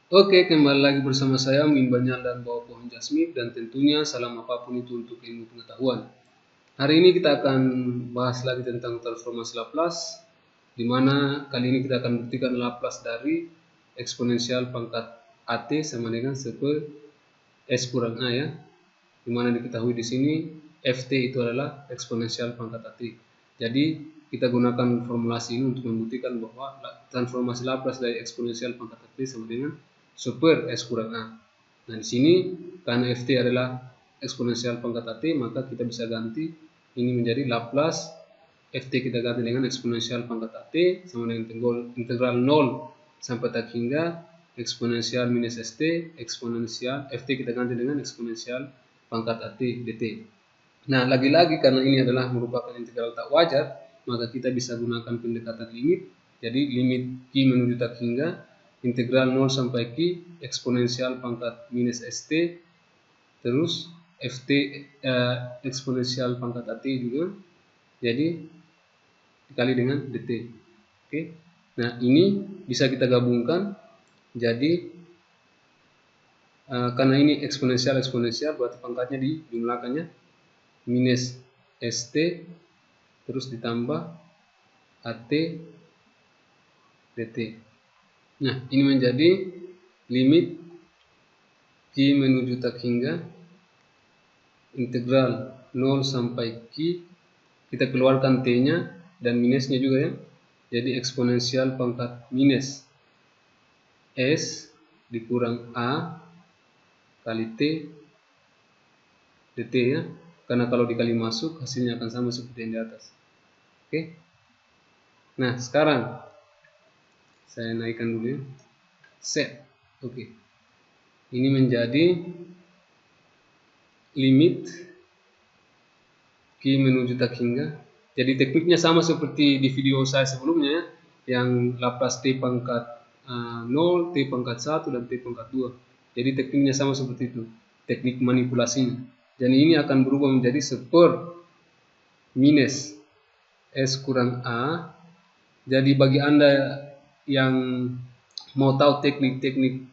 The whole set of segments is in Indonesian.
Oke, kembali lagi bersama saya Min Banyal dan Bawah Pohon Jasmine, dan tentunya salam apapun itu untuk ilmu pengetahuan. Hari ini kita akan bahas lagi tentang transformasi Laplace, di mana kali ini kita akan buktikan Laplace dari eksponensial pangkat AT sama dengan seper S kurang A ya. Di mana diketahui di sini Ft itu adalah eksponensial pangkat AT. Jadi kita gunakan formulasi ini untuk membuktikan bahwa transformasi Laplace dari eksponensial pangkat AT sama dengan super S kurang A. Nah di sini karena Ft adalah eksponensial pangkat AT, maka kita bisa ganti ini menjadi Laplace Ft kita ganti dengan eksponensial pangkat AT sama dengan integral 0 sampai tak hingga eksponensial minus St eksponensial Ft kita ganti dengan eksponensial pangkat AT dt. Nah, lagi-lagi karena ini adalah merupakan integral tak wajar, maka kita bisa gunakan pendekatan limit. Jadi limit Q menuju tak hingga integral 0 sampai Q eksponensial pangkat minus St terus Ft eksponensial pangkat AT juga, jadi dikali dengan dt. Oke. Nah, ini bisa kita gabungkan jadi karena ini eksponensial berarti pangkatnya dijumlahkannya minus St terus ditambah AT dt. Nah, ini menjadi limit Q menuju tak hingga integral 0 sampai Q, kita keluarkan T-nya dan minusnya juga ya. Jadi eksponensial pangkat minus S dikurang A kali T dt ya. Karena kalau dikali masuk hasilnya akan sama seperti yang di atas. Oke. Nah, sekarang saya naikkan dulu ya. Set. Oke. Ini menjadi limit Q menuju tak hingga. Jadi tekniknya sama seperti di video saya sebelumnya ya, yang Laplace T pangkat 0, T pangkat 1 dan T pangkat 2. Jadi tekniknya sama seperti itu. Teknik manipulasinya. Dan ini akan berubah menjadi seper minus S kurang A. Jadi bagi Anda yang mau tahu teknik-teknik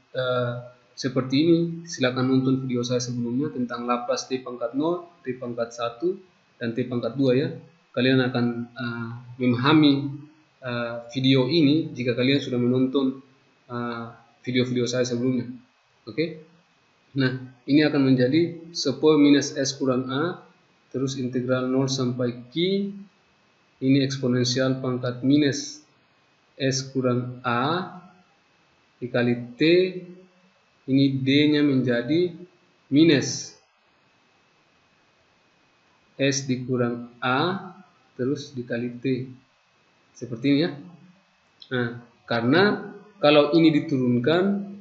seperti ini, silakan nonton video saya sebelumnya tentang Laplace T pangkat 0, T pangkat 1, dan T pangkat 2 ya. Kalian akan memahami video ini jika kalian sudah menonton video-video saya sebelumnya. Oke. Nah, ini akan menjadi seper minus S kurang A terus integral 0 sampai Q, ini eksponensial pangkat minus S kurang A dikali T, ini D-nya menjadi minus S dikurang A terus dikali T. Seperti ini ya. Nah, karena kalau ini diturunkan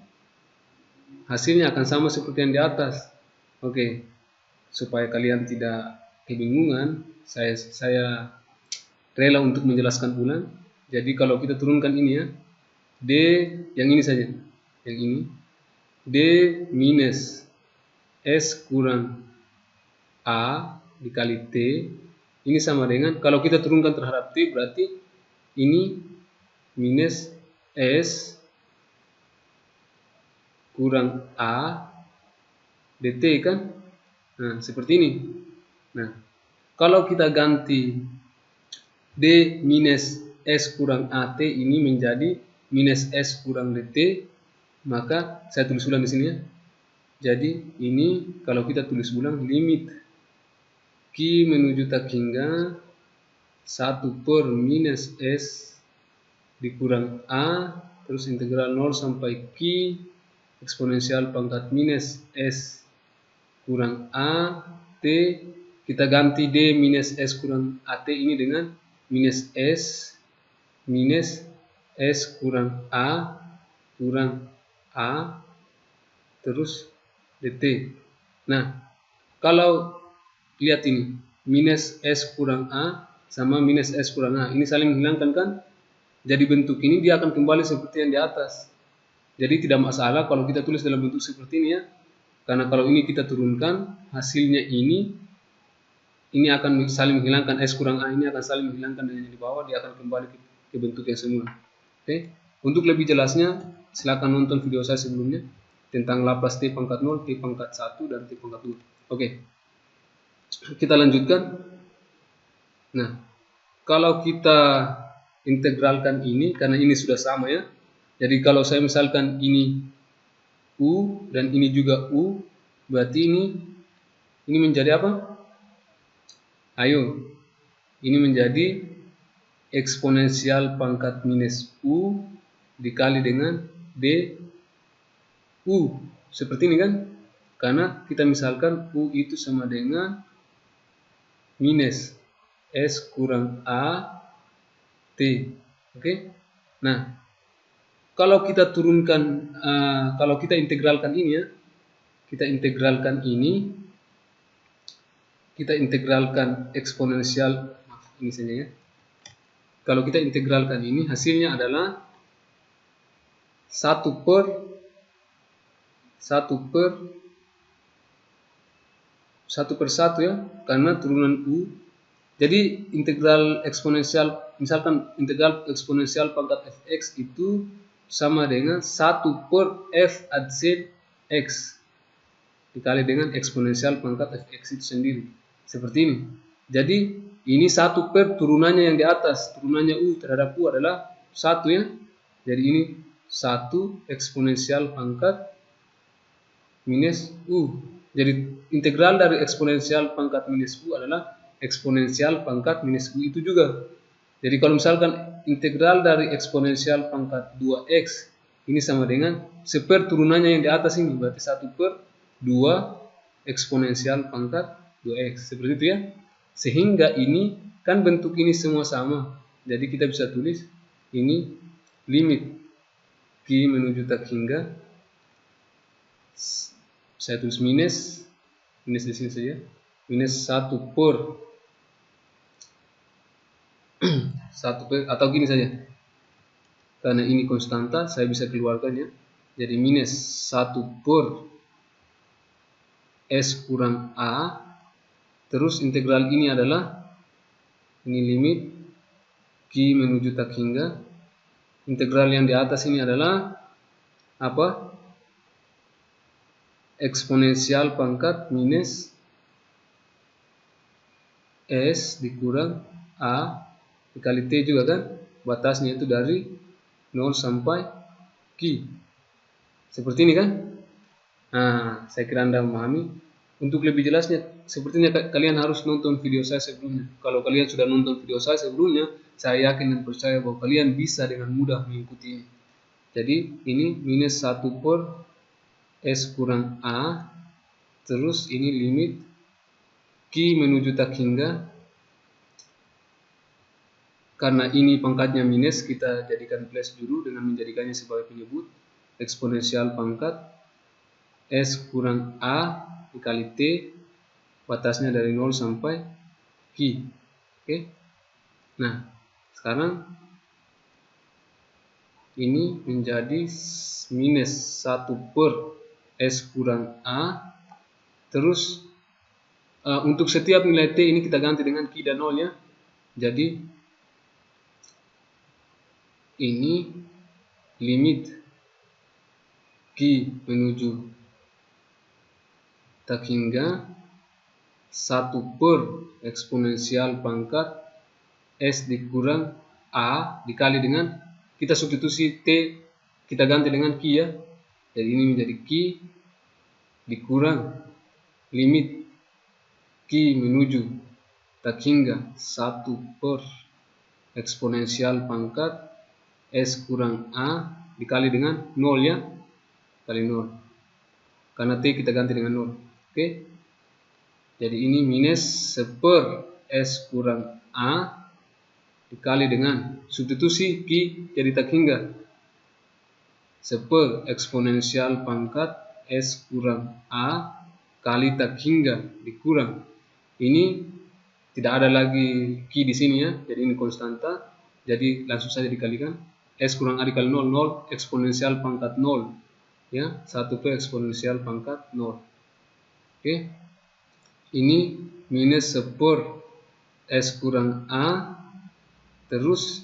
hasilnya akan sama seperti yang di atas. Oke. Supaya kalian tidak kebingungan, saya rela untuk menjelaskan ulang. Jadi kalau kita turunkan ini ya, D yang ini saja, yang ini D minus S kurang A dikali T, ini sama dengan, kalau kita turunkan terhadap T berarti ini minus S kurang A dt kan. Nah, seperti ini. Nah, kalau kita ganti D minus S kurang AT ini menjadi minus S kurang dt, maka saya tulis ulang di sini ya. Jadi ini kalau kita tulis ulang limit Q menuju tak hingga 1 per minus S dikurang A terus integral 0 sampai Q eksponensial pangkat minus S kurang A T, kita ganti D minus S kurang AT ini dengan minus S kurang A terus dt. Nah, kalau lihat ini minus S kurang A sama minus S kurang A, ini saling menghilangkan kan? Jadi bentuk ini dia akan kembali seperti yang di atas. Jadi tidak masalah kalau kita tulis dalam bentuk seperti ini ya. Karena kalau ini kita turunkan, hasilnya ini akan saling menghilangkan, S kurang A ini akan saling menghilangkan dengan yang di bawah, dia akan kembali ke bentuk yang semula. Oke. Untuk lebih jelasnya, silakan nonton video saya sebelumnya tentang Laplace T pangkat 0, T pangkat 1, dan T pangkat 2. Oke, kita lanjutkan. Nah, kalau kita integralkan ini, karena ini sudah sama ya. Jadi kalau saya misalkan ini U dan ini juga U, berarti ini menjadi apa? Ayo, ini menjadi eksponensial pangkat minus U dikali dengan B U. Seperti ini kan? Karena kita misalkan U itu sama dengan minus S kurang A T. Oke? Nah, kalau kita turunkan, kalau kita integralkan ini ya, kita integralkan eksponensial, ini saja ya. Kalau kita integralkan ini, hasilnya adalah 1 per 1 ya, karena turunan U. Jadi integral eksponensial, misalkan integral eksponensial pangkat fx itu sama dengan 1 per f ad z x dikali dengan eksponensial pangkat fx itu sendiri. Seperti ini. Jadi ini 1 per turunannya yang di atas, turunannya U terhadap U adalah 1 ya. Jadi ini 1 eksponensial pangkat minus U. Jadi integral dari eksponensial pangkat minus U adalah eksponensial pangkat minus U itu juga. Jadi kalau misalkan integral dari eksponensial pangkat 2x ini sama dengan seper turunannya yang di atas ini, berarti 1 per 2 eksponensial pangkat 2x. Seperti itu ya. Sehingga ini kan bentuk ini semua sama. Jadi kita bisa tulis ini limit Q menuju tak hingga, saya tulis minus di sini saja, minus 1 per 1 per, atau gini saja, karena ini konstanta saya bisa keluarkan ya. Jadi minus 1 per S kurang A, terus integral ini adalah ini limit Q menuju tak hingga, integral yang di atas ini adalah apa? Eksponensial pangkat minus S dikurang A dikali T juga kan, batasnya itu dari 0 sampai Q. Seperti ini kan? Nah, saya kira Anda memahami. Untuk lebih jelasnya, sepertinya kalian harus nonton video saya sebelumnya. Kalau kalian sudah nonton video saya sebelumnya, saya yakin dan percaya bahwa kalian bisa dengan mudah mengikuti ini. Jadi ini minus 1 per S kurang A, terus ini limit Q menuju tak hingga, karena ini pangkatnya minus kita jadikan plus dulu dengan menjadikannya sebagai penyebut, eksponensial pangkat S kurang A dikali T, batasnya dari 0 sampai Q. Oke. Nah, sekarang ini menjadi minus 1 per S kurang A, terus untuk setiap nilai T ini kita ganti dengan Q dan 0 ya. Jadi ini limit Q menuju tak hingga 1 per eksponensial pangkat S dikurang A dikali dengan, kita substitusi T, kita ganti dengan Q ya. Jadi ini menjadi Q dikurang limit Q menuju tak hingga 1 per eksponensial pangkat S kurang A dikali dengan 0 ya, kali 0. Karena T kita ganti dengan 0. Oke. Jadi ini minus 1 per S kurang A dikali dengan substitusi Q jadi tak hingga 1 per eksponensial pangkat S kurang A kali tak hingga dikurang. Ini tidak ada lagi Q di sini ya, jadi ini konstanta. Jadi langsung saja dikalikan S kurang A dikali 0, 0 eksponensial pangkat 0 ya, 1 per eksponensial pangkat 0. Oke. Ini minus 1 per S kurang A terus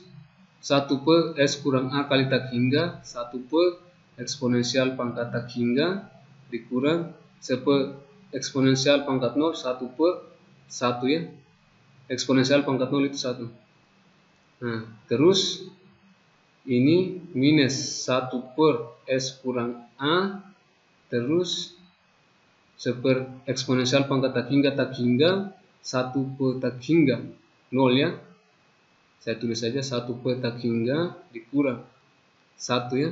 1 per S kurang A kali tak hingga 1 per eksponensial pangkat tak hingga dikurang eksponensial pangkat 0 1 per 1 ya. Eksponensial pangkat 0 itu 1. Nah, terus ini minus 1 per S kurang A, terus eksponensial pangkat tak hingga 1 per tak hingga 0 ya. Saya tulis saja 1 per tak hingga dikurang 1 ya.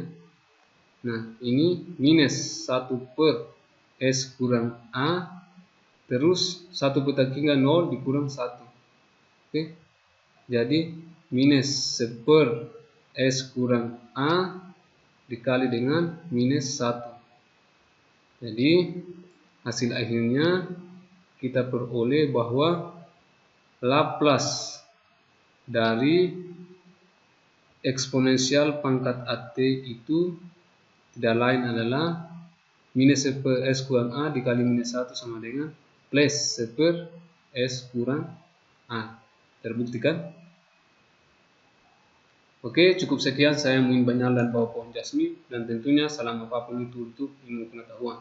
Nah, ini minus 1 per S kurang A, terus 1 per tak hingga 0 dikurang 1. Oke. Jadi minus 1 per S kurang A dikali dengan minus 1. Jadi hasil akhirnya kita peroleh bahwa Laplace dari eksponensial pangkat AT itu tidak lain adalah minus 1 per S kurang A dikali minus 1 sama dengan plus 1 per S kurang A. Terbuktikan? Oke, cukup sekian saya Muin Banyal dan bawa pohon jasmine, dan tentunya salam apapun itu untuk ilmu pengetahuan.